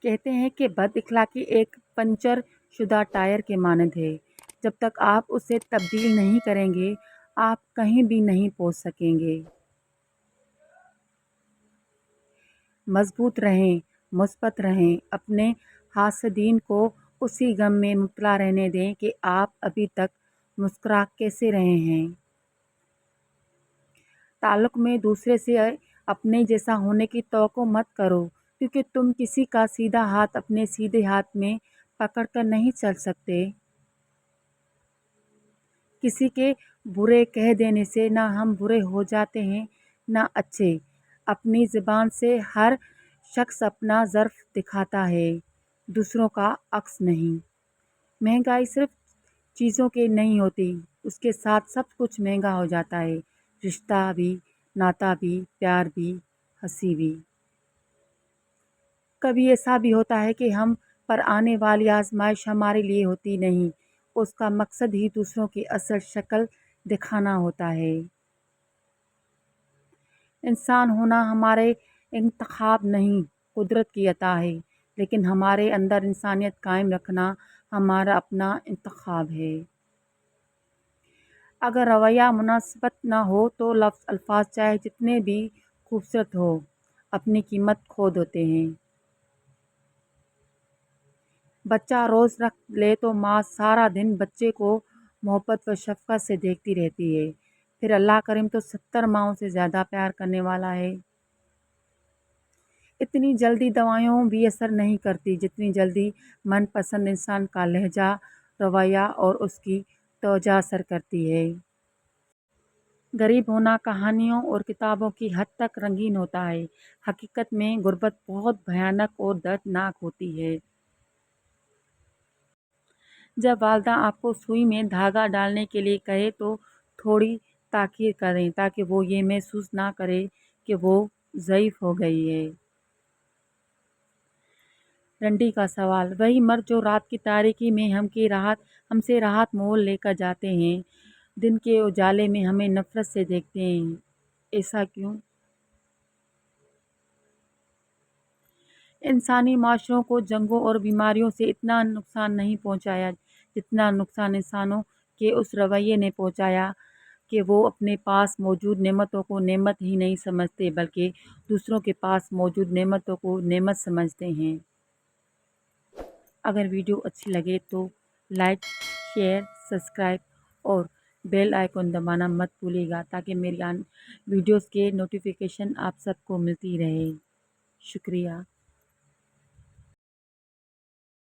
कहते हैं कि बद इखलाकी एक पंचर शुदा टायर के मानंद है। जब तक आप उसे तब्दील नहीं करेंगे, आप कहीं भी नहीं पहुंच सकेंगे। मजबूत रहें, मुस्बत रहें, अपने हासदीन को उसी गम में मुब्तला रहने दें कि आप अभी तक मुस्कुरा कैसे रहे हैं। ताल्लुक़ में दूसरे से अपने जैसा होने की तवक्को मत करो, क्योंकि तुम किसी का सीधा हाथ अपने सीधे हाथ में पकड़ कर नहीं चल सकते। किसी के बुरे कह देने से ना हम बुरे हो जाते हैं ना अच्छे। अपनी ज़बान से हर शख्स अपना ज़र्फ़ दिखाता है, दूसरों का अक्स नहीं। महंगाई सिर्फ चीज़ों की नहीं होती, उसके साथ सब कुछ महंगा हो जाता है। रिश्ता भी, नाता भी, प्यार भी, हंसी भी। कभी ऐसा भी होता है कि हम पर आने वाली आजमाइश हमारे लिए होती नहीं, उसका मकसद ही दूसरों की असल शक्ल दिखाना होता है। इंसान होना हमारे इंतखाब नहीं, कुदरत की अता है, लेकिन हमारे अंदर इंसानियत कायम रखना हमारा अपना इंतखाब है। अगर रवैया मुनासिबत ना हो तो लफ्ज़ अल्फाज चाहे जितने भी खूबसूरत हो, अपनी कीमत खो देते हैं। बच्चा रोज़ रख ले तो माँ सारा दिन बच्चे को मोहब्बत व शफ़क़त से देखती रहती है। फिर अल्लाह करीम तो 70 माँओं से ज़्यादा प्यार करने वाला है। इतनी जल्दी दवाइयों भी असर नहीं करती जितनी जल्दी मनपसंद इंसान का लहजा, रवैया और उसकी तवज्जो असर करती है। गरीब होना कहानियों और किताबों की हद तक रंगीन होता है, हकीकत में गुर्बत बहुत भयानक और दर्दनाक होती है। जब वालिदा आपको सुई में धागा डालने के लिए कहे तो थोड़ी ताख़ीर करें ताकि वो ये महसूस ना करे कि वो ज़ईफ़ हो गई है। रंडी का सवाल, वही मर्द जो रात की तारीकी में हमसे राहत मोल लेकर जाते हैं, दिन के उजाले में हमें नफ़रत से देखते हैं, ऐसा क्यों? इंसानी माशरों को जंगों और बीमारियों से इतना नुकसान नहीं पहुंचाया जितना नुकसान इंसानों के उस रवैये ने पहुंचाया कि वो अपने पास मौजूद नेमतों को नेमत ही नहीं समझते बल्कि दूसरों के पास मौजूद नेमतों को नेमत समझते हैं। अगर वीडियो अच्छी लगे तो लाइक, शेयर, सब्सक्राइब और बेल आइकन दबाना मत भूलिएगा ताकि मेरी वीडियोस के नोटिफिकेशन आप सबको मिलती रहे। शुक्रिया।